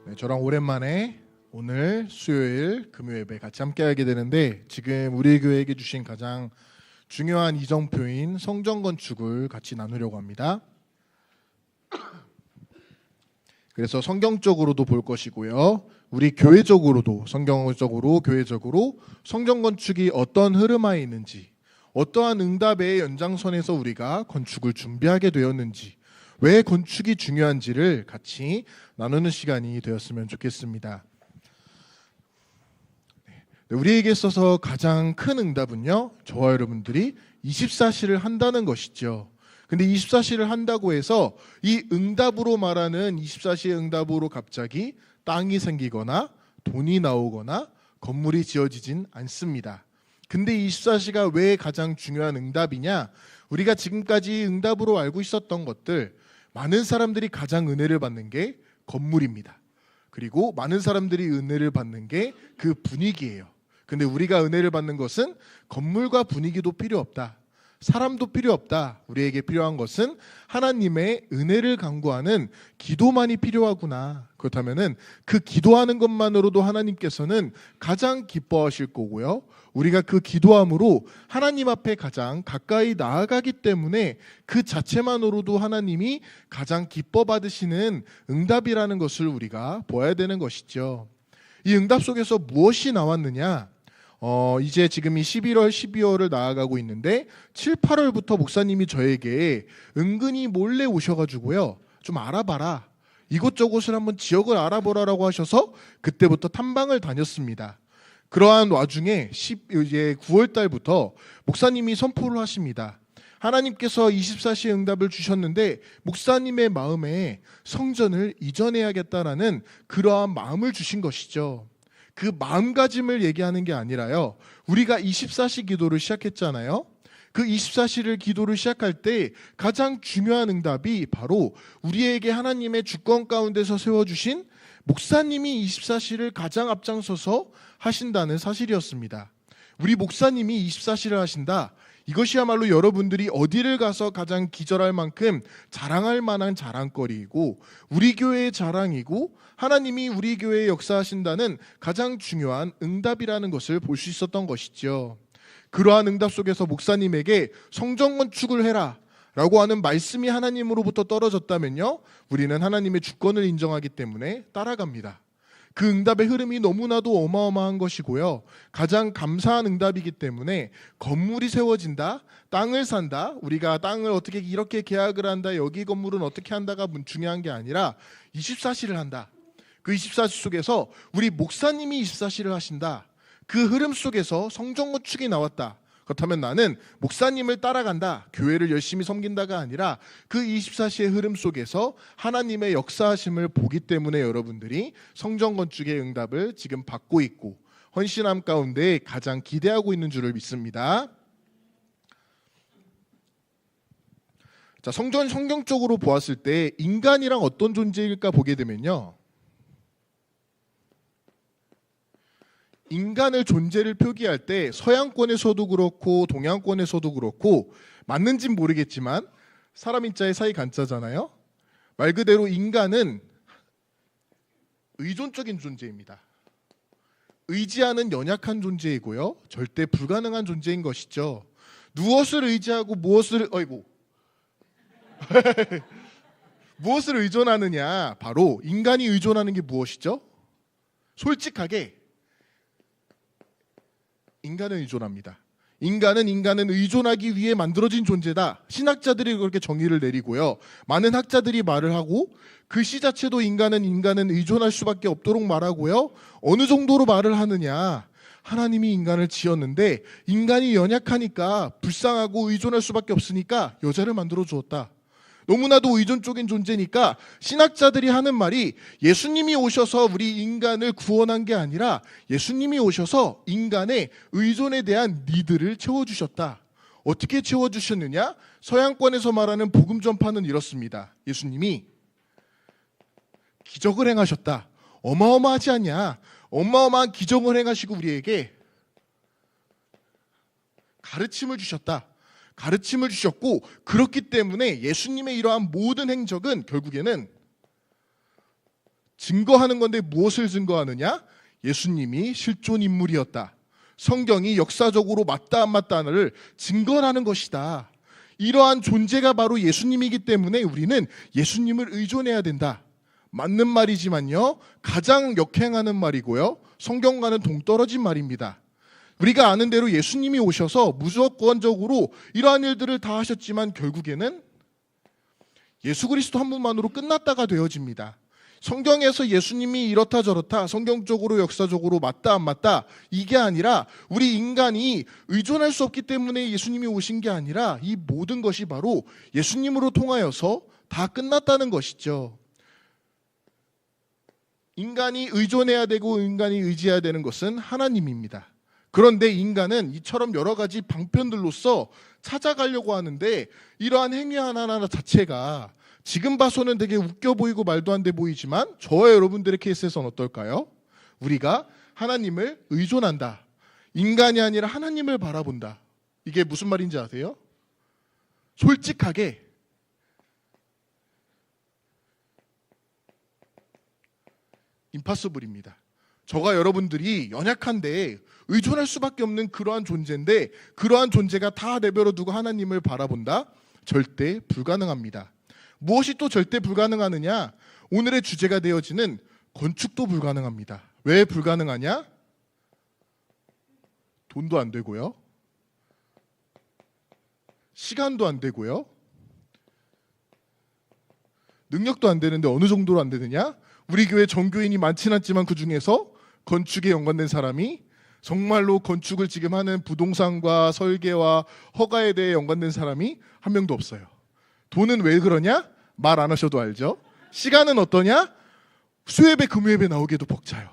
네, 저랑 오랜만에 오늘 수요일 금요 예배 같이 함께하게 되는데, 지금 우리 교회에게 주신 가장 중요한 이정표인 성전 건축을 같이 나누려고 합니다. 그래서 성경적으로도 볼 것이고요, 우리 교회적으로도 성경적으로 교회적으로 성전 건축이 어떤 흐름하에 있는지, 어떠한 응답의 연장선에서 우리가 건축을 준비하게 되었는지, 왜 건축이 중요한지를 같이 나누는 시간이 되었으면 좋겠습니다. 우리에게 있어서 가장 큰 응답은요, 저와 여러분들이 24시를 한다는 것이죠. 근데 24시를 한다고 해서 이 응답으로 말하는 24시의 응답으로 갑자기 땅이 생기거나 돈이 나오거나 건물이 지어지진 않습니다. 근데 24시가 왜 가장 중요한 응답이냐? 우리가 지금까지 응답으로 알고 있었던 것들, 많은 사람들이 가장 은혜를 받는 게 건물입니다. 그리고 많은 사람들이 은혜를 받는 게 그 분위기예요. 근데 우리가 은혜를 받는 것은 건물과 분위기도 필요 없다, 사람도 필요 없다. 우리에게 필요한 것은 하나님의 은혜를 간구하는 기도만이 필요하구나. 그렇다면은 그 기도하는 것만으로도 하나님께서는 가장 기뻐하실 거고요, 우리가 그 기도함으로 하나님 앞에 가장 가까이 나아가기 때문에 그 자체만으로도 하나님이 가장 기뻐 받으시는 응답이라는 것을 우리가 보아야 되는 것이죠. 이 응답 속에서 무엇이 나왔느냐? 이제 지금 이 11월, 12월을 나아가고 있는데 7, 8월부터 목사님이 저에게 은근히 몰래 오셔가지고요, 좀 알아봐라, 이곳저곳을 한번 지역을 알아보라라고 하셔서 그때부터 탐방을 다녔습니다. 그러한 와중에 이제 9월 달부터 목사님이 선포를 하십니다. 하나님께서 24시의 응답을 주셨는데 목사님의 마음에 성전을 이전해야겠다라는 그러한 마음을 주신 것이죠. 그 마음가짐을 얘기하는 게 아니라요, 우리가 24시 기도를 시작했잖아요. 그 24시를 기도를 시작할 때 가장 중요한 응답이 바로 우리에게 하나님의 주권 가운데서 세워주신 목사님이 24시를 가장 앞장서서 하신다는 사실이었습니다. 우리 목사님이 24시를 하신다, 이것이야말로 여러분들이 어디를 가서 가장 기절할 만큼 자랑할 만한 자랑거리이고, 우리 교회의 자랑이고, 하나님이 우리 교회에 역사하신다는 가장 중요한 응답이라는 것을 볼 수 있었던 것이죠. 그러한 응답 속에서 목사님에게 성전 건축을 해라 라고 하는 말씀이 하나님으로부터 떨어졌다면요, 우리는 하나님의 주권을 인정하기 때문에 따라갑니다. 그 응답의 흐름이 너무나도 어마어마한 것이고요, 가장 감사한 응답이기 때문에 건물이 세워진다, 땅을 산다, 우리가 땅을 어떻게 이렇게 계약을 한다, 여기 건물은 어떻게 한다가 중요한 게 아니라 24시를 한다, 그 24시 속에서 우리 목사님이 24시를 하신다, 그 흐름 속에서 성전 건축이 나왔다. 그렇다면 나는 목사님을 따라간다, 교회를 열심히 섬긴다가 아니라 그 24시의 흐름 속에서 하나님의 역사하심을 보기 때문에 여러분들이 성전 건축의 응답을 지금 받고 있고 헌신함 가운데 가장 기대하고 있는 줄을 믿습니다. 자, 성경적으로 보았을 때 인간이랑 어떤 존재일까 보게 되면요, 인간의 존재를 표기할 때 서양권에서도 그렇고 동양권에서도 그렇고, 맞는진 모르겠지만 사람 인자의 사이 간자잖아요. 말 그대로 인간은 의존적인 존재입니다. 의지하는 연약한 존재이고요, 절대 불가능한 존재인 것이죠. 무엇을 의지하고 무엇을 무엇을 의존하느냐? 바로 인간이 의존하는 게 무엇이죠? 솔직하게 인간은 의존합니다. 인간은 의존하기 위해 만들어진 존재다. 신학자들이 그렇게 정의를 내리고요, 많은 학자들이 말을 하고, 글씨 자체도 인간은 의존할 수밖에 없도록 말하고요. 어느 정도로 말을 하느냐? 하나님이 인간을 지었는데 인간이 연약하니까 불쌍하고 의존할 수밖에 없으니까 여자를 만들어 주었다. 너무나도 의존적인 존재니까 신학자들이 하는 말이, 예수님이 오셔서 우리 인간을 구원한 게 아니라 예수님이 오셔서 인간의 의존에 대한 니드를 채워주셨다. 어떻게 채워주셨느냐? 서양권에서 말하는 복음 전파는 이렇습니다. 예수님이 기적을 행하셨다. 어마어마하지 않냐? 어마어마한 기적을 행하시고 우리에게 가르침을 주셨다. 가르침을 주셨고, 그렇기 때문에 예수님의 이러한 모든 행적은 결국에는 증거하는 건데 무엇을 증거하느냐? 예수님이 실존 인물이었다. 성경이 역사적으로 맞다 안 맞다를 증거하는 것이다. 이러한 존재가 바로 예수님이기 때문에 우리는 예수님을 의존해야 된다. 맞는 말이지만요, 가장 역행하는 말이고요, 성경과는 동떨어진 말입니다. 우리가 아는 대로 예수님이 오셔서 무조건적으로 이러한 일들을 다 하셨지만 결국에는 예수 그리스도 한 분만으로 끝났다가 되어집니다. 성경에서 예수님이 이렇다 저렇다, 성경적으로 역사적으로 맞다 안 맞다, 이게 아니라 우리 인간이 의존할 수 없기 때문에 예수님이 오신 게 아니라 이 모든 것이 바로 예수님으로 통하여서 다 끝났다는 것이죠. 인간이 의존해야 되고 인간이 의지해야 되는 것은 하나님입니다. 그런데 인간은 이처럼 여러 가지 방편들로서 찾아가려고 하는데, 이러한 행위 하나하나 자체가 지금 봐서는 되게 웃겨 보이고 말도 안 돼 보이지만 저와 여러분들의 케이스에서는 어떨까요? 우리가 하나님을 의존한다. 인간이 아니라 하나님을 바라본다. 이게 무슨 말인지 아세요? 솔직하게 임파서블입니다. 저가 여러분들이 연약한데 의존할 수밖에 없는 그러한 존재인데, 그러한 존재가 다 내버려 두고 하나님을 바라본다? 절대 불가능합니다. 무엇이 또 절대 불가능하느냐? 오늘의 주제가 되어지는 건축도 불가능합니다. 왜 불가능하냐? 돈도 안 되고요, 시간도 안 되고요, 능력도 안 되는데 어느 정도로 안 되느냐? 우리 교회 전교인이 많지는 않지만 그 중에서 건축에 연관된 사람이, 정말로 건축을 지금 하는 부동산과 설계와 허가에 대해 연관된 사람이 한 명도 없어요. 돈은 왜 그러냐? 말 안 하셔도 알죠. 시간은 어떠냐? 수예배 금요예배 나오기에도 벅차요.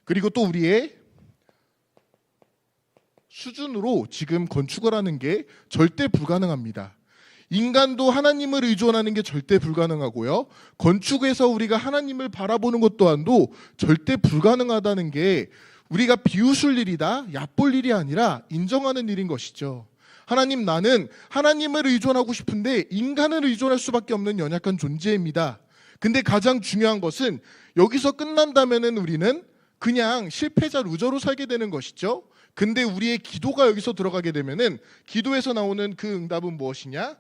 그리고 또 우리의 수준으로 지금 건축을 하는 게 절대 불가능합니다. 인간도 하나님을 의존하는 게 절대 불가능하고요, 건축에서 우리가 하나님을 바라보는 것 또한도 절대 불가능하다는 게 우리가 비웃을 일이다, 얕볼 일이 아니라 인정하는 일인 것이죠. 하나님, 나는 하나님을 의존하고 싶은데 인간을 의존할 수밖에 없는 연약한 존재입니다. 근데 가장 중요한 것은 여기서 끝난다면은 우리는 그냥 실패자 루저로 살게 되는 것이죠. 근데 우리의 기도가 여기서 들어가게 되면은 기도에서 나오는 그 응답은 무엇이냐?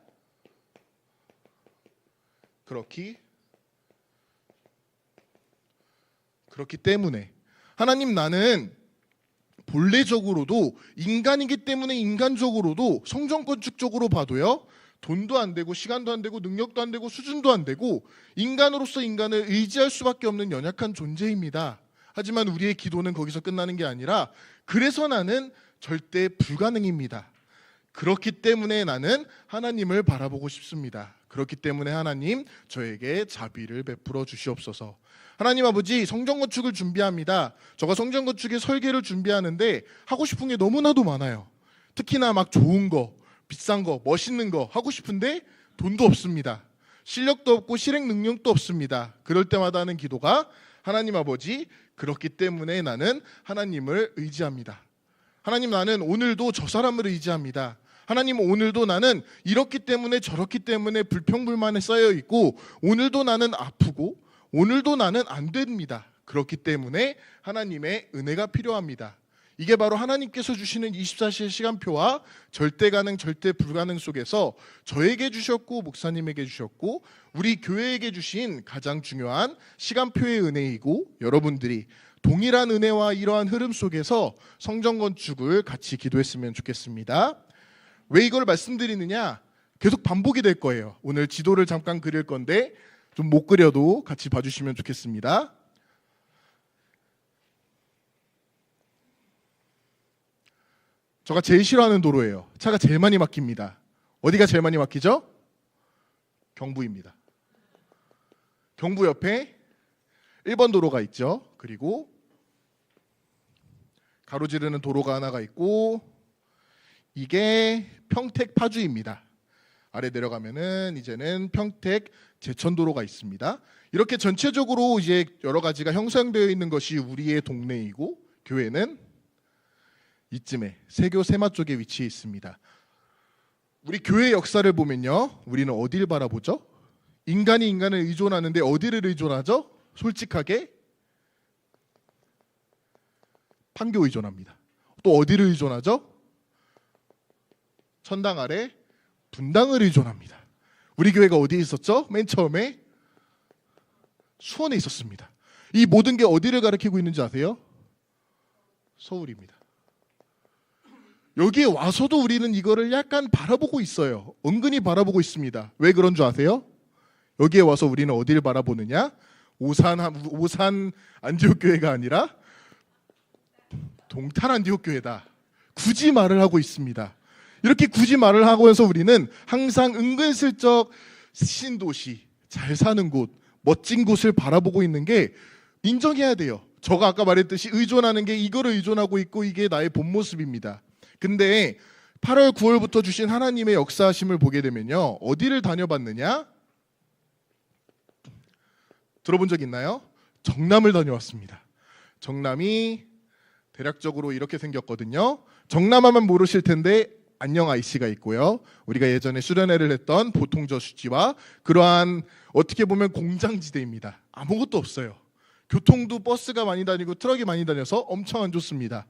그렇기 때문에 하나님, 나는 본래적으로도 인간이기 때문에 인간적으로도 성전 건축적으로 봐도요, 돈도 안 되고 시간도 안 되고 능력도 안 되고 수준도 안 되고 인간으로서 인간을 의지할 수밖에 없는 연약한 존재입니다. 하지만 우리의 기도는 거기서 끝나는 게 아니라, 그래서 나는 절대 불가능입니다. 그렇기 때문에 나는 하나님을 바라보고 싶습니다. 그렇기 때문에 하나님, 저에게 자비를 베풀어 주시옵소서. 하나님 아버지, 성전 건축을 준비합니다. 제가 성전 건축의 설계를 준비하는데 하고 싶은 게 너무나도 많아요. 특히나 막 좋은 거, 비싼 거, 멋있는 거 하고 싶은데 돈도 없습니다. 실력도 없고 실행 능력도 없습니다. 그럴 때마다 하는 기도가, 하나님 아버지, 그렇기 때문에 나는 하나님을 의지합니다. 하나님, 나는 오늘도 저 사람을 의지합니다. 하나님, 오늘도 나는 이렇기 때문에 저렇기 때문에 불평불만에 쌓여 있고, 오늘도 나는 아프고, 오늘도 나는 안 됩니다. 그렇기 때문에 하나님의 은혜가 필요합니다. 이게 바로 하나님께서 주시는 24시의 시간표와 절대 가능, 절대 불가능 속에서 저에게 주셨고 목사님에게 주셨고 우리 교회에게 주신 가장 중요한 시간표의 은혜이고, 여러분들이 동일한 은혜와 이러한 흐름 속에서 성전 건축을 같이 기도했으면 좋겠습니다. 왜 이걸 말씀드리느냐? 계속 반복이 될 거예요. 오늘 지도를 잠깐 그릴 건데 좀 못 그려도 같이 봐주시면 좋겠습니다. 제가 제일 싫어하는 도로예요. 차가 제일 많이 막힙니다. 어디가 제일 많이 막히죠? 경부입니다. 경부 옆에 1번 도로가 있죠. 그리고 가로지르는 도로가 하나가 있고, 이게 평택 파주입니다. 아래 내려가면은 이제는 평택 제천도로가 있습니다. 이렇게 전체적으로 이제 여러 가지가 형성되어 있는 것이 우리의 동네이고, 교회는 이쯤에 세교 세마 쪽에 위치해 있습니다. 우리 교회 역사를 보면요, 우리는 어디를 바라보죠? 인간이 인간을 의존하는데 어디를 의존하죠? 솔직하게 판교 의존합니다. 또 어디를 의존하죠? 천당 아래 분당을 의존합니다. 우리 교회가 어디에 있었죠? 맨 처음에 수원에 있었습니다. 이 모든 게 어디를 가리키고 있는지 아세요? 서울입니다. 여기에 와서도 우리는 이거를 약간 바라보고 있어요. 은근히 바라보고 있습니다. 왜 그런 줄 아세요? 여기에 와서 우리는 어디를 바라보느냐? 오산 안디옥 교회가 아니라 동탄 안디옥 교회다. 굳이 말을 하고 있습니다. 이렇게 굳이 말을 하고 해서 우리는 항상 은근슬쩍 신도시, 잘 사는 곳, 멋진 곳을 바라보고 있는 게 인정해야 돼요. 저가 아까 말했듯이 의존하는 게 이거를 의존하고 있고 이게 나의 본 모습입니다. 근데 8월 9월부터 주신 하나님의 역사하심을 보게 되면요, 어디를 다녀봤느냐? 들어본 적 있나요? 정남을 다녀왔습니다. 정남이 대략적으로 이렇게 생겼거든요. 정남하면 모르실 텐데 안녕 IC가 있고요. 우리가 예전에 수련회를 했던 보통저수지와 그러한 어떻게 보면 공장지대입니다. 아무것도 없어요. 교통도 버스가 많이 다니고 트럭이 많이 다녀서 엄청 안 좋습니다.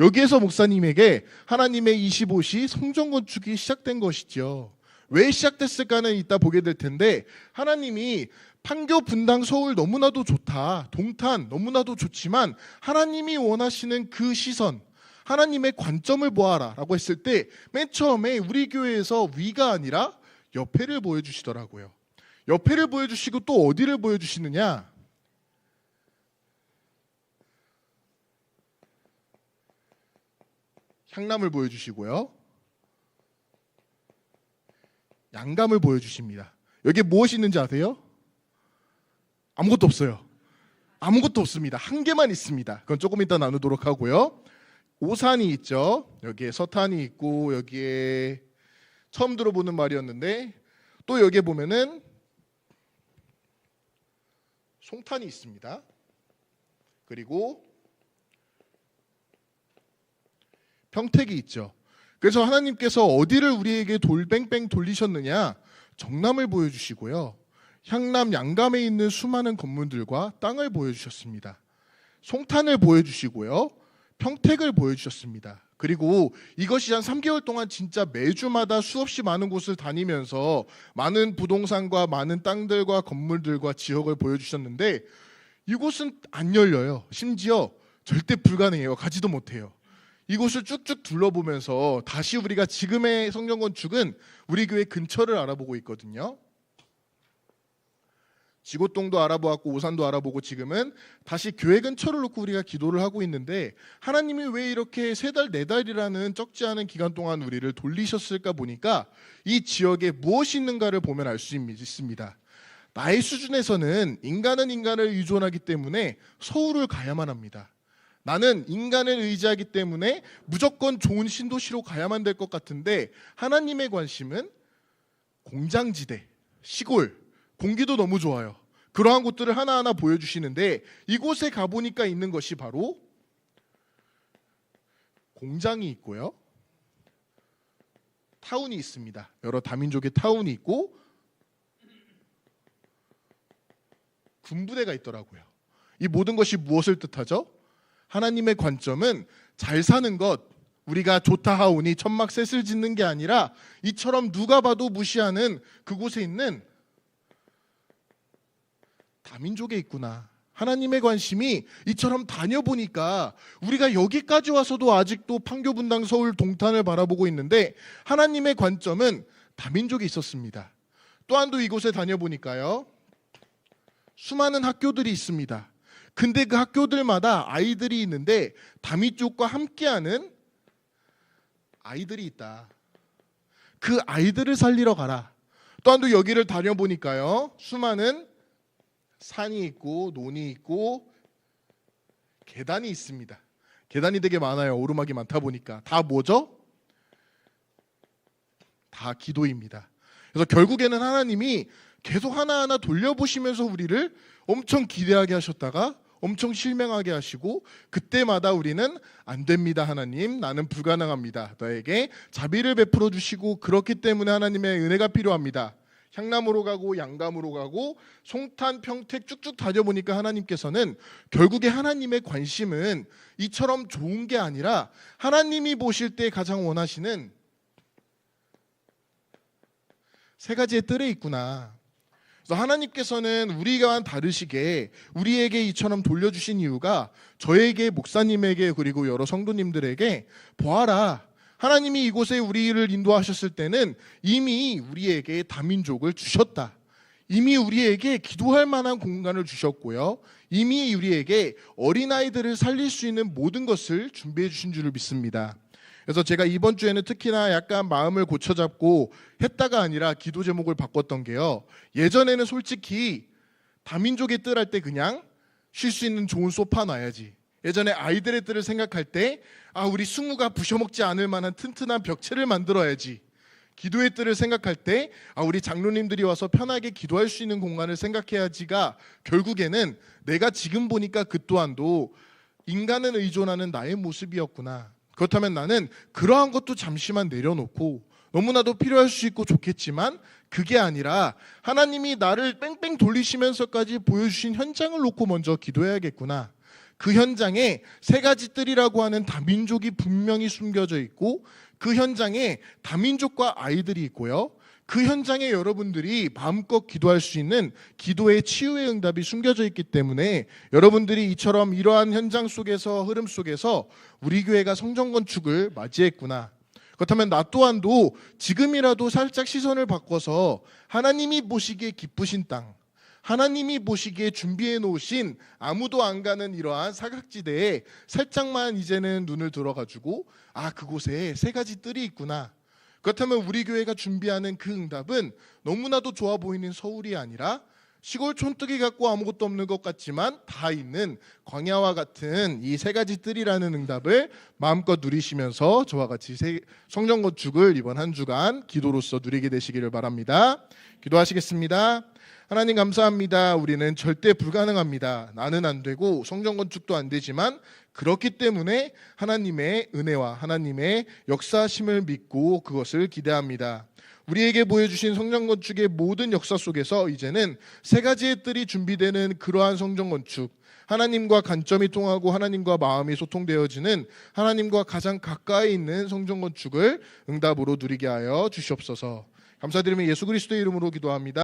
여기에서 목사님에게 하나님의 25시 성전 건축이 시작된 것이죠. 왜 시작됐을까는 이따 보게 될 텐데, 하나님이 판교, 분당, 서울 너무나도 좋다, 동탄 너무나도 좋지만 하나님이 원하시는 그 시선, 하나님의 관점을 보아라 라고 했을 때 맨 처음에 우리 교회에서 위가 아니라 옆에를 보여주시더라고요. 옆에를 보여주시고 또 어디를 보여주시느냐? 향남을 보여주시고요, 양감을 보여주십니다. 여기에 무엇이 있는지 아세요? 아무것도 없어요. 아무것도 없습니다. 한 개만 있습니다. 그건 조금 이따 나누도록 하고요. 오산이 있죠. 여기에 서탄이 있고, 여기에 처음 들어보는 말이었는데, 또 여기에 보면은 송탄이 있습니다. 그리고 평택이 있죠. 그래서 하나님께서 어디를 우리에게 돌뱅뱅 돌리셨느냐? 정남을 보여주시고요, 향남, 양감에 있는 수많은 건물들과 땅을 보여주셨습니다. 송탄을 보여주시고요, 평택을 보여주셨습니다. 그리고 이것이 한 3개월 동안 진짜 매주마다 수없이 많은 곳을 다니면서 많은 부동산과 많은 땅들과 건물들과 지역을 보여주셨는데, 이곳은 안 열려요. 심지어 절대 불가능해요. 가지도 못해요. 이곳을 쭉쭉 둘러보면서 다시 우리가 지금의 성전 건축은 우리 교회 근처를 알아보고 있거든요. 지고동도 알아보았고 오산도 알아보고 지금은 다시 교회 근처를 놓고 우리가 기도를 하고 있는데, 하나님이 왜 이렇게 3달, 4달이라는 적지 않은 기간 동안 우리를 돌리셨을까 보니까 이 지역에 무엇이 있는가를 보면 알 수 있습니다. 나의 수준에서는 인간은 인간을 의존하기 때문에 서울을 가야만 합니다. 나는 인간을 의지하기 때문에 무조건 좋은 신도시로 가야만 될 것 같은데, 하나님의 관심은 공장지대, 시골, 공기도 너무 좋아요. 그러한 곳들을 하나하나 보여주시는데, 이곳에 가보니까 있는 것이 바로 공장이 있고요, 타운이 있습니다. 여러 다민족의 타운이 있고 군부대가 있더라고요. 이 모든 것이 무엇을 뜻하죠? 하나님의 관점은 잘 사는 것, 우리가 좋다 하오니 천막 셋을 짓는 게 아니라 이처럼 누가 봐도 무시하는 그곳에 있는 다민족에 있구나. 하나님의 관심이 이처럼 다녀보니까 우리가 여기까지 와서도 아직도 판교, 분당, 서울, 동탄을 바라보고 있는데, 하나님의 관점은 다민족에 있었습니다. 또한 또 이곳에 다녀보니까요, 수많은 학교들이 있습니다. 근데 그 학교들마다 아이들이 있는데 다민족과 함께하는 아이들이 있다. 그 아이들을 살리러 가라. 또한 또 여기를 다녀보니까요, 수많은 산이 있고 논이 있고 계단이 있습니다. 계단이 되게 많아요. 오르막이 많다 보니까. 다 뭐죠? 다 기도입니다. 그래서 결국에는 하나님이 계속 하나하나 돌려보시면서 우리를 엄청 기대하게 하셨다가 엄청 실망하게 하시고, 그때마다 우리는 안 됩니다 하나님, 나는 불가능합니다, 너에게 자비를 베풀어 주시고, 그렇기 때문에 하나님의 은혜가 필요합니다, 향남으로 가고 양감으로 가고 송탄, 평택 쭉쭉 다녀보니까 하나님께서는 결국에 하나님의 관심은 이처럼 좋은 게 아니라 하나님이 보실 때 가장 원하시는 세 가지의 뜰에 있구나. 그래서 하나님께서는 우리와는 다르시게 우리에게 이처럼 돌려주신 이유가 저에게, 목사님에게, 그리고 여러 성도님들에게 보아라, 하나님이 이곳에 우리를 인도하셨을 때는 이미 우리에게 다민족을 주셨다. 이미 우리에게 기도할 만한 공간을 주셨고요. 이미 우리에게 어린아이들을 살릴 수 있는 모든 것을 준비해 주신 줄을 믿습니다. 그래서 제가 이번 주에는 특히나 약간 마음을 고쳐잡고 했다가 아니라 기도 제목을 바꿨던 게요. 예전에는 솔직히 다민족의 뜰 할 때 그냥 쉴 수 있는 좋은 소파 놔야지. 예전에 아이들의 뜰을 생각할 때 우리 승우가 부셔먹지 않을 만한 튼튼한 벽체를 만들어야지. 기도의 뜰을 생각할 때 우리 장로님들이 와서 편하게 기도할 수 있는 공간을 생각해야지가 결국에는 내가 지금 보니까 그 또한도 인간을 의존하는 나의 모습이었구나. 그렇다면 나는 그러한 것도 잠시만 내려놓고 너무나도 필요할 수 있고 좋겠지만 그게 아니라 하나님이 나를 뺑뺑 돌리시면서까지 보여주신 현장을 놓고 먼저 기도해야겠구나. 그 현장에 세 가지 뜰이라고 하는 다민족이 분명히 숨겨져 있고 그 현장에 다민족과 아이들이 있고요. 그 현장에 여러분들이 마음껏 기도할 수 있는 기도의 치유의 응답이 숨겨져 있기 때문에 여러분들이 이처럼 이러한 현장 속에서 흐름 속에서 우리 교회가 성전 건축을 맞이했구나. 그렇다면 나 또한도 지금이라도 살짝 시선을 바꿔서 하나님이 보시기에 기쁘신 땅, 하나님이 보시기에 준비해 놓으신 아무도 안 가는 이러한 사각지대에 살짝만 이제는 눈을 들어가지고 그곳에 세 가지 뜰이 있구나. 그렇다면 우리 교회가 준비하는 그 응답은 너무나도 좋아 보이는 서울이 아니라 시골 촌뜨기 갖고 아무것도 없는 것 같지만 다 있는 광야와 같은 이 세 가지 뜰이라는 응답을 마음껏 누리시면서 저와 같이 성전 건축을 이번 한 주간 기도로서 누리게 되시기를 바랍니다. 기도하시겠습니다. 하나님 감사합니다. 우리는 절대 불가능합니다. 나는 안 되고 성전 건축도 안 되지만 그렇기 때문에 하나님의 은혜와 하나님의 역사심을 믿고 그것을 기대합니다. 우리에게 보여주신 성전 건축의 모든 역사 속에서 이제는 세 가지의 뜰이 준비되는 그러한 성전 건축, 하나님과 관점이 통하고 하나님과 마음이 소통되어지는 하나님과 가장 가까이 있는 성전 건축을 응답으로 누리게 하여 주시옵소서. 감사드리며 예수 그리스도의 이름으로 기도합니다.